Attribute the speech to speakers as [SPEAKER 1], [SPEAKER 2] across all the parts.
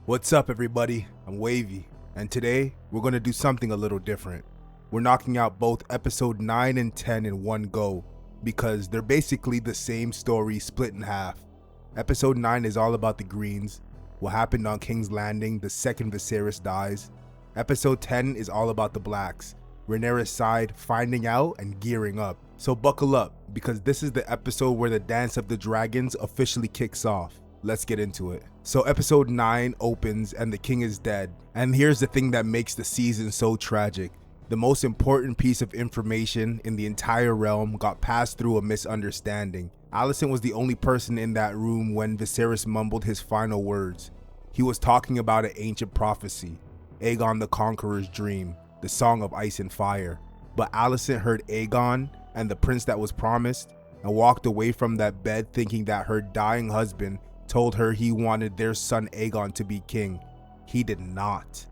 [SPEAKER 1] What's up, everybody? I'm Wavy, and today we're going to do something a little different. We're knocking out both episode 9 and 10 in one go because they're basically the same story split in half. Episode 9 is all about the Greens, what happened on King's Landing the second Viserys dies. Episode 10 is all about the Blacks, Rhaenyra's side finding out and gearing up. So buckle up, because this is the episode where the Dance of the Dragons officially kicks off. Let's get into it. So episode 9 opens and the king is dead. And here's the thing that makes the season so tragic. The most important piece of information in the entire realm got passed through a misunderstanding. Alicent was the only person in that room when Viserys mumbled his final words. He was talking about an ancient prophecy, Aegon the Conqueror's dream, the Song of Ice and Fire. But Alicent heard Aegon and the prince that was promised and walked away from that bed thinking that her dying husband told her he wanted their son Aegon to be king. He did not.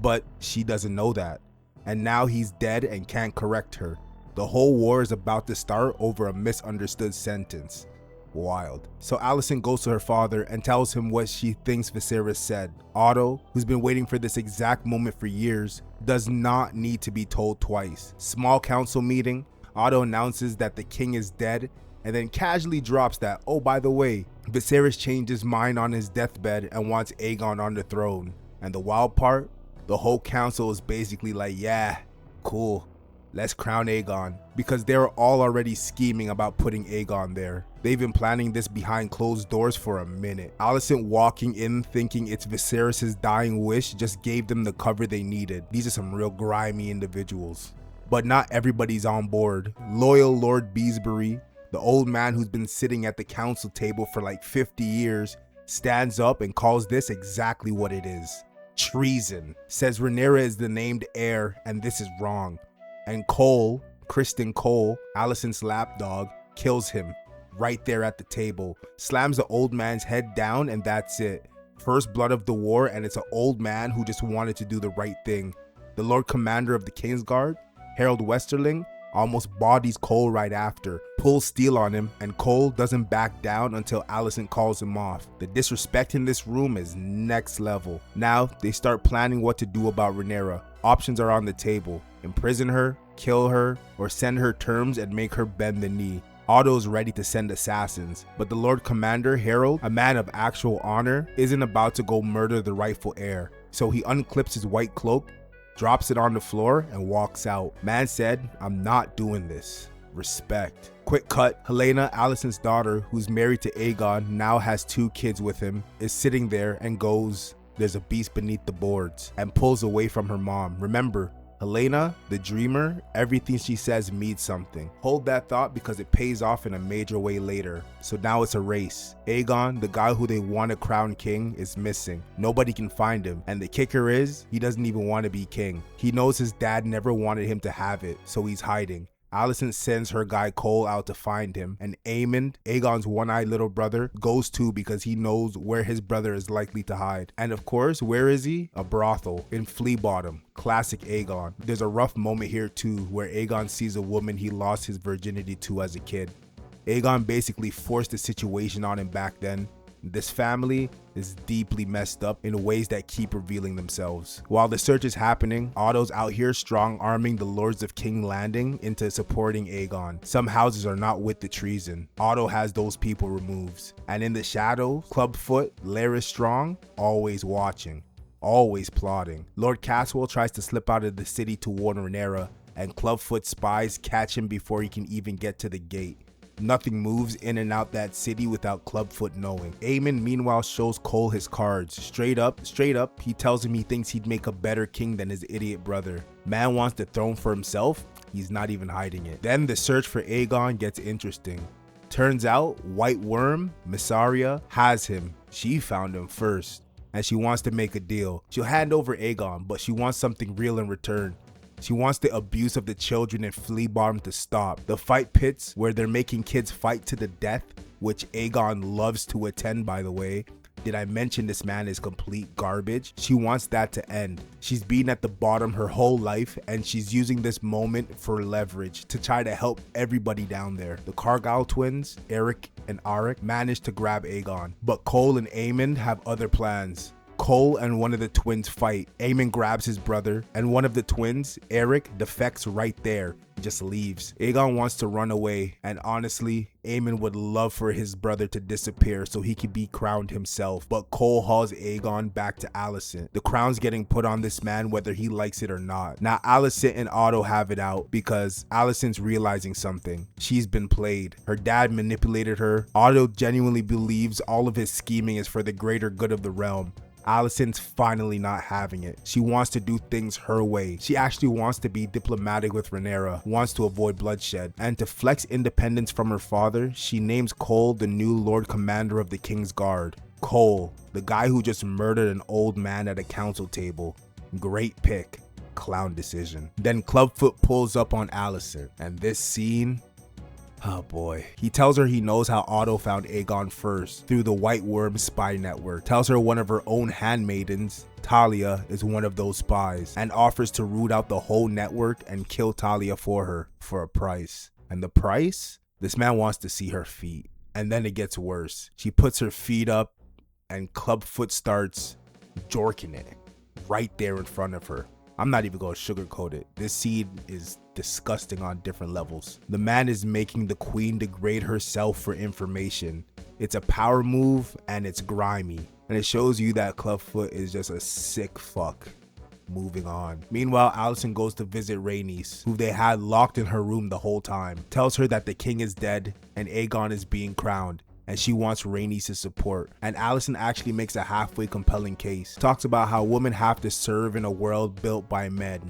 [SPEAKER 1] But she doesn't know that. And now he's dead and can't correct her. The whole war is about to start over a misunderstood sentence. Wild. So Alicent goes to her father and tells him what she thinks Viserys said. Otto, who's been waiting for this exact moment for years, does not need to be told twice. Small council meeting, Otto announces that the king is dead and then casually drops that, oh, by the way, Viserys changed his mind on his deathbed and wants Aegon on the throne. And the wild part, the whole council is basically like, yeah, cool, let's crown Aegon, because they're all already scheming about putting Aegon there. They've been planning this behind closed doors for a minute. Alicent walking in thinking it's Viserys' dying wish just gave them the cover they needed. These are some real grimy individuals. But not everybody's on board. Loyal Lord Beesbury, the old man who's been sitting at the council table for like 50 years, stands up and calls this exactly what it is. Treason. Says Rhaenyra is the named heir and this is wrong. And Cole, Criston Cole, Alicent's lapdog, kills him right there at the table. Slams the old man's head down and that's it. First blood of the war, and it's an old man who just wanted to do the right thing. The Lord Commander of the Kingsguard, Harold Westerling, almost bodies Cole right after, pulls steel on him, and Cole doesn't back down until Alicent calls him off. The disrespect in this room is next level. Now they start planning what to do about Rhaenyra. Options are on the table: imprison her, kill her, or send her terms and make her bend the knee. Otto's ready to send assassins, but the Lord Commander Harold, a man of actual honor, isn't about to go murder the rightful heir. So he unclips his white cloak, drops it on the floor, and walks out. Man said, I'm not doing this. Respect. Quick cut, Helaena, Alicent's daughter, who's married to Aegon, now has 2 kids with him, is sitting there and goes, there's a beast beneath the boards, and pulls away from her mom. Remember, Helaena, the dreamer, everything she says means something. Hold that thought because it pays off in a major way later. So now it's a race. Aegon, the guy who they want to crown king, is missing. Nobody can find him. And the kicker is, he doesn't even want to be king. He knows his dad never wanted him to have it, so he's hiding. Alicent sends her guy Cole out to find him, and Aemond, Aegon's one-eyed little brother, goes too because he knows where his brother is likely to hide. And of course, where is he? A brothel in Flea Bottom. Classic Aegon. There's a rough moment here too, where Aegon sees a woman he lost his virginity to as a kid. Aegon basically forced the situation on him back then. This family is deeply messed up in ways that keep revealing themselves. While the search is happening, Otto's out here strong arming the lords of King's Landing into supporting Aegon. Some houses are not with the treason. Otto has those people removed. And in the shadows, Clubfoot, Larys Strong, always watching, always plotting. Lord Caswell tries to slip out of the city to warn Rhaenyra, and Clubfoot spies catch him before he can even get to the gate. Nothing moves in and out that city without Clubfoot knowing. Aemond meanwhile shows Cole his cards. Straight up, he tells him he thinks he'd make a better king than his idiot brother. Man wants the throne for himself, he's not even hiding it. Then the search for Aegon gets interesting. Turns out, White Worm, Mysaria, has him. She found him first, and she wants to make a deal. She'll hand over Aegon, but she wants something real in return. She wants the abuse of the children in Flea Bottom to stop. The fight pits where they're making kids fight to the death, which Aegon loves to attend, by the way. Did I mention this man is complete garbage? She wants that to end. She's been at the bottom her whole life, and she's using this moment for leverage to try to help everybody down there. The Cargyle twins, Eric and Arik, managed to grab Aegon, but Cole and Aemond have other plans. Cole and one of the twins fight. Aemond grabs his brother, and one of the twins, Eric, defects right there. Just leaves. Aegon wants to run away, and honestly, Aemond would love for his brother to disappear so he could be crowned himself, but Cole hauls Aegon back to Alicent. The crown's getting put on this man whether he likes it or not. Now Alicent and Otto have it out because Alicent's realizing something. She's been played. Her dad manipulated her. Otto genuinely believes all of his scheming is for the greater good of the realm. Alicent's finally not having it. She wants to do things her way. She actually wants to be diplomatic with Rhaenyra, wants to avoid bloodshed, and to flex independence from her father, she names Cole the new Lord Commander of the King's Guard. Cole, the guy who just murdered an old man at a council table. Great pick. Clown decision. Then Clubfoot pulls up on Alicent, and this scene, oh boy. He tells her he knows how Otto found Aegon first, through the White Worm spy network. Tells her one of her own handmaidens, Talia, is one of those spies, and offers to root out the whole network and kill Talia for her, for a price. And the price? This man wants to see her feet. And then it gets worse. She puts her feet up, and Clubfoot starts jorking it, right there in front of her. I'm not even going to sugarcoat it. This scene is disgusting on different levels. The man is making the queen degrade herself for information. It's a power move and it's grimy. And it shows you that Clubfoot is just a sick fuck. Moving on. Meanwhile, Alicent goes to visit Rhaenys, who they had locked in her room the whole time. Tells her that the king is dead and Aegon is being crowned, and she wants Rhaenys' support. And Alicent actually makes a halfway compelling case. Talks about how women have to serve in a world built by men,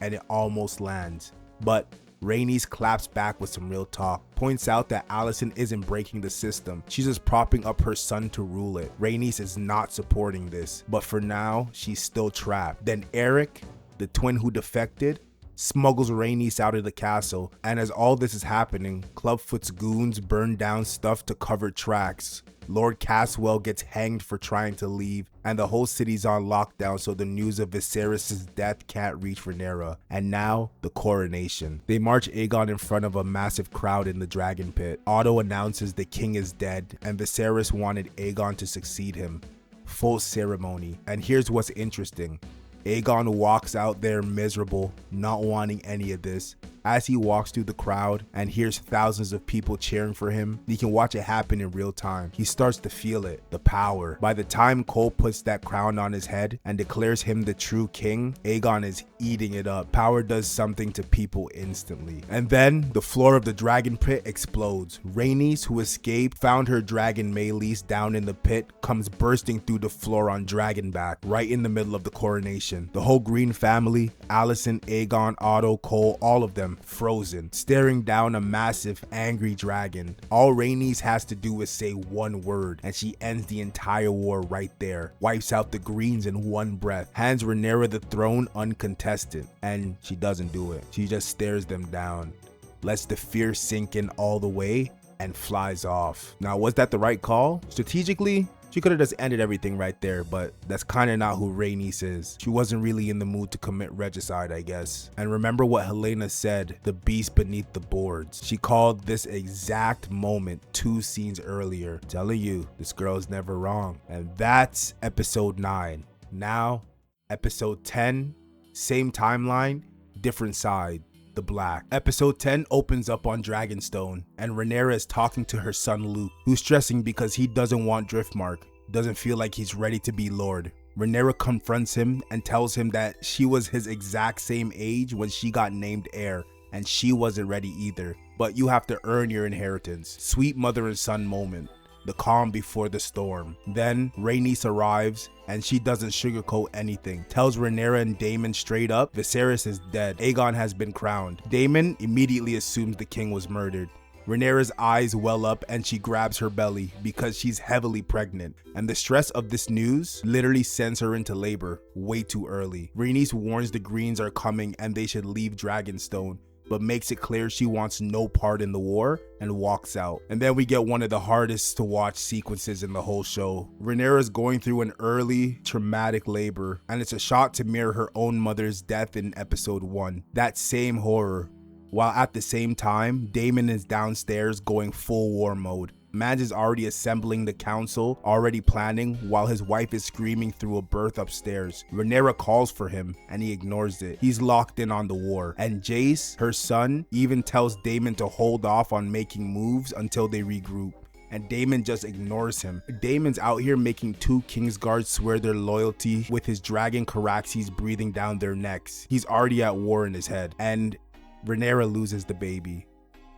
[SPEAKER 1] and it almost lands. But Rhaenys claps back with some real talk. Points out that Alicent isn't breaking the system. She's just propping up her son to rule it. Rhaenys is not supporting this, but for now, she's still trapped. Then Eric, the twin who defected, smuggles Rhaenys out of the castle, and as all this is happening, Clubfoot's goons burn down stuff to cover tracks. Lord Caswell gets hanged for trying to leave, and the whole city's on lockdown so the news of Viserys' death can't reach Rhaenyra. And now, the coronation. They march Aegon in front of a massive crowd in the dragon pit. Otto announces the king is dead, and Viserys wanted Aegon to succeed him. Full ceremony. And here's what's interesting. Aegon walks out there miserable, not wanting any of this. As he walks through the crowd and hears thousands of people cheering for him, he can watch it happen in real time. He starts to feel it, the power. By the time Cole puts that crown on his head and declares him the true king, Aegon is eating it up. Power does something to people instantly. And then the floor of the dragon pit explodes. Rhaenys, who escaped, found her dragon Meleys down in the pit, comes bursting through the floor on dragonback, right in the middle of the coronation. The whole Green family, Alicent, Aegon, Otto, Cole, all of them, frozen, staring down a massive, angry dragon. All Rhaenys has to do is say one word, and she ends the entire war right there. Wipes out the Greens in one breath. Hands Rhaenyra the throne uncontested. And she doesn't do it. She just stares them down. Lets the fear sink in all the way, and flies off. Now, was that the right call? Strategically, she could have just ended everything right there, but that's kind of not who Rhaenys is. She wasn't really in the mood to commit regicide, I guess. And remember what Helena said, the beast beneath the boards. She called this exact moment 2 scenes earlier. Telling you, this girl's never wrong. And that's episode 9. Now, episode 10, same timeline, different side. The Black. Episode 10 opens up on Dragonstone, and Rhaenyra is talking to her son Luke, who's stressing because he doesn't want Driftmark, doesn't feel like he's ready to be Lord. Rhaenyra confronts him and tells him that she was his exact same age when she got named heir, and she wasn't ready either, but you have to earn your inheritance. Sweet mother and son moment. The calm before the storm. Then Rhaenys arrives, and she doesn't sugarcoat anything. Tells Rhaenyra and Daemon straight up, Viserys is dead. Aegon has been crowned. Daemon immediately assumes the king was murdered. Rhaenyra's eyes well up and she grabs her belly because she's heavily pregnant. And the stress of this news literally sends her into labor way too early. Rhaenys warns the Greens are coming and they should leave Dragonstone, but makes it clear she wants no part in the war and walks out. And then we get one of the hardest to watch sequences in the whole show. Rhaenyra's going through an early traumatic labor, and it's a shot to mirror her own mother's death in episode 1. That same horror. While at the same time, Daemon is downstairs going full war mode. Mans is already assembling the council, already planning, while his wife is screaming through a berth upstairs. Rhaenyra calls for him, and he ignores it. He's locked in on the war. And Jace, her son, even tells Daemon to hold off on making moves until they regroup. And Daemon just ignores him. Daemon's out here making 2 Kingsguards swear their loyalty with his dragon Caraxes breathing down their necks. He's already at war in his head. And Rhaenyra loses the baby.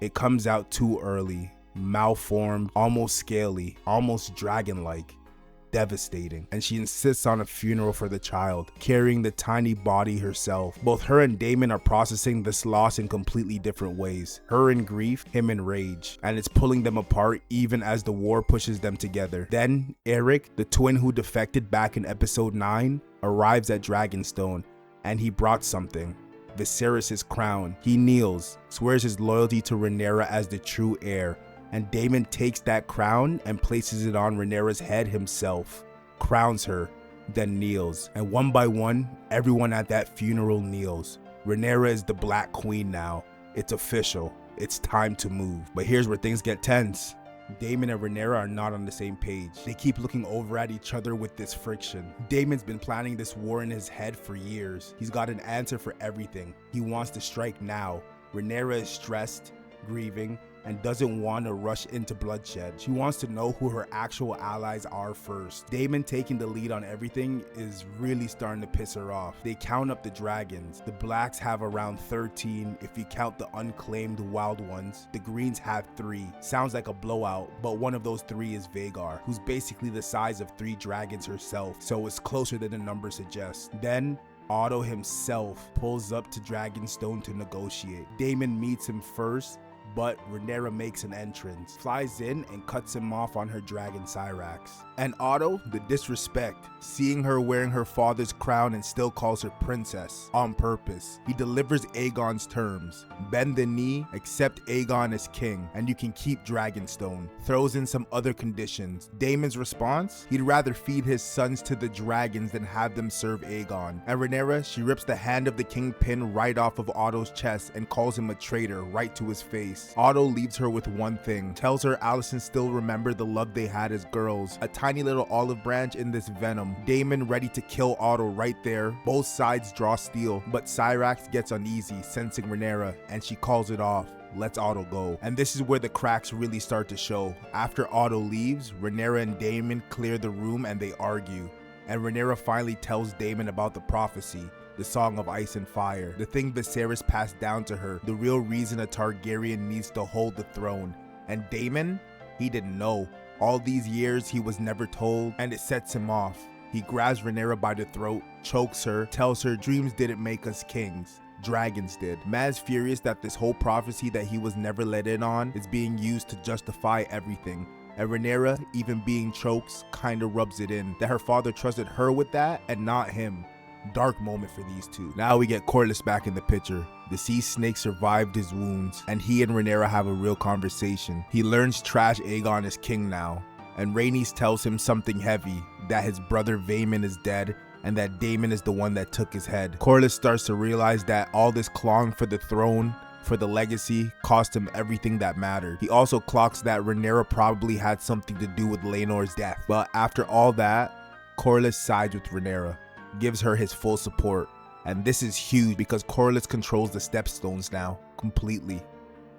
[SPEAKER 1] It comes out too early, malformed, almost scaly, almost dragon-like. Devastating, and she insists on a funeral for the child, carrying the tiny body herself. Both her and Daemon are processing this loss in completely different ways. Her in grief, him in rage, and it's pulling them apart even as the war pushes them together. Then Eric, the twin who defected back in episode 9, arrives at Dragonstone, and he brought something. Viserys' crown. He kneels, swears his loyalty to Rhaenyra as the true heir, and Daemon takes that crown and places it on Rhaenyra's head himself, crowns her, then kneels. And one by one, everyone at that funeral kneels. Rhaenyra is the Black Queen now. It's official. It's time to move. But here's where things get tense. Daemon and Rhaenyra are not on the same page. They keep looking over at each other with this friction. Daemon's been planning this war in his head for years. He's got an answer for everything. He wants to strike now. Rhaenyra is stressed, grieving, and doesn't want to rush into bloodshed. She wants to know who her actual allies are first. Daemon taking the lead on everything is really starting to piss her off. They count up the dragons. The blacks have around 13 if you count the unclaimed wild ones. The greens have 3. Sounds like a blowout, but one of those 3 is Vhagar, who's basically the size of 3 dragons herself, so it's closer than the number suggests. Then Otto himself pulls up to Dragonstone to negotiate. Daemon meets him first, but Rhaenyra makes an entrance, flies in and cuts him off on her dragon Syrax. And Otto, the disrespect, seeing her wearing her father's crown and still calls her princess, on purpose. He delivers Aegon's terms. Bend the knee, accept Aegon as king, and you can keep Dragonstone. Throws in some other conditions. Daemon's response? He'd rather feed his sons to the dragons than have them serve Aegon. And Rhaenyra, she rips the hand of the kingpin right off of Otto's chest and calls him a traitor right to his face. Otto leaves her with one thing, tells her Alicent still remembered the love they had as girls, a tiny little olive branch in this venom. Daemon ready to kill Otto right there. Both sides draw steel, but Syrax gets uneasy, sensing Rhaenyra, and she calls it off. Lets Otto go. And this is where the cracks really start to show. After Otto leaves, Rhaenyra and Daemon clear the room and they argue. And Rhaenyra finally tells Daemon about the prophecy, the Song of Ice and Fire, the thing Viserys passed down to her, the real reason a Targaryen needs to hold the throne. And Daemon, he didn't know. All these years he was never told, and it sets him off. He grabs Rhaenyra by the throat, chokes her, tells her dreams didn't make us kings. Dragons did. Mad's furious that this whole prophecy that he was never let in on is being used to justify everything. And Rhaenyra, even being choked, kinda rubs it in, that her father trusted her with that and not him. Dark moment for these two. Now we get Corlys back in the picture. The sea snake survived his wounds, and he and Rhaenyra have a real conversation. He learns trash Aegon is king now, and Rhaenys tells him something heavy, that his brother Vaemon is dead, and that Daemon is the one that took his head. Corlys starts to realize that all this clawing for the throne, for the legacy, cost him everything that mattered. He also clocks that Rhaenyra probably had something to do with Laenor's death. But after all that, Corlys sides with Rhaenyra, gives her his full support. And this is huge because Corlys controls the Stepstones now, completely.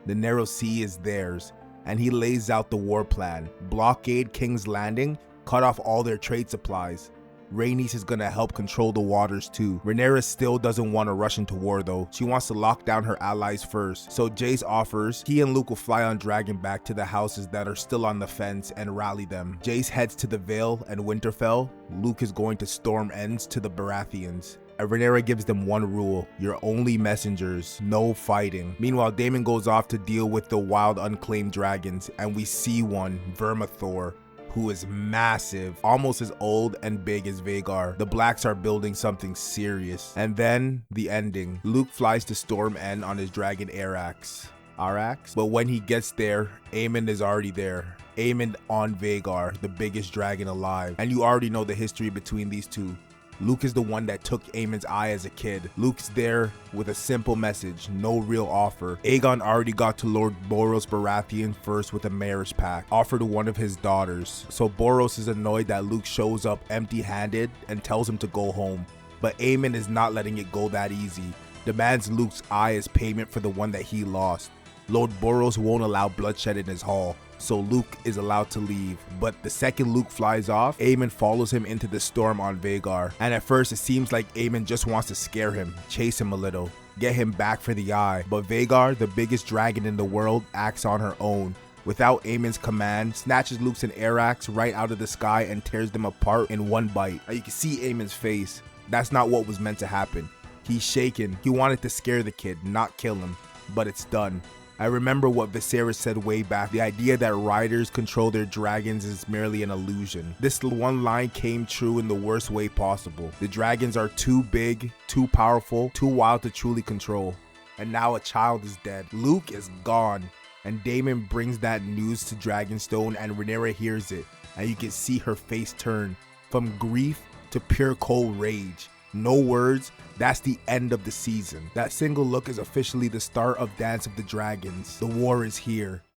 [SPEAKER 1] The Narrow Sea is theirs, and he lays out the war plan. Blockade King's Landing, cut off all their trade supplies. Rhaenys is gonna help control the waters too. Rhaenyra still doesn't want to rush into war though. She wants to lock down her allies first. So Jace offers he and Luke will fly on Dragonback to the houses that are still on the fence and rally them. Jace heads to the Vale and Winterfell. Luke is going to Storm Ends to the Baratheons. And Rhaenyra gives them one rule: you're only messengers, no fighting. Meanwhile, Daemon goes off to deal with the wild unclaimed dragons, and we see one, Vermithor, who is massive, almost as old and big as Vhagar. The blacks are building something serious. And then, the ending. Luke flies to Storm End on his dragon Arax. But when he gets there, Aemond is already there. Aemond on Vhagar, the biggest dragon alive. And you already know the history between these two. Luke is the one that took Aemond's eye as a kid. Luke's there with a simple message, no real offer. Aegon already got to Lord Boros Baratheon first with a marriage pact, offered to one of his daughters. So Boros is annoyed that Luke shows up empty-handed and tells him to go home. But Aemond is not letting it go that easy, demands Luke's eye as payment for the one that he lost. Lord Boros won't allow bloodshed in his hall, so Luke is allowed to leave. But the second Luke flies off, Aemond follows him into the storm on Vhagar. And at first it seems like Aemond just wants to scare him, chase him a little, get him back for the eye. But Vhagar, the biggest dragon in the world, acts on her own. Without Aemond's command, snatches Luke's and air axe right out of the sky and tears them apart in one bite. Now you can see Aemond's face. That's not what was meant to happen. He's shaken. He wanted to scare the kid, not kill him. But it's done. I remember what Lucerys said way back, the idea that riders control their dragons is merely an illusion. This one line came true in the worst way possible. The dragons are too big, too powerful, too wild to truly control. And now a child is dead. Luke is gone. And Daemon brings that news to Dragonstone and Rhaenyra hears it. And you can see her face turn from grief to pure cold rage. No words, that's the end of the season. That single look is officially the start of Dance of the Dragons. The war is here.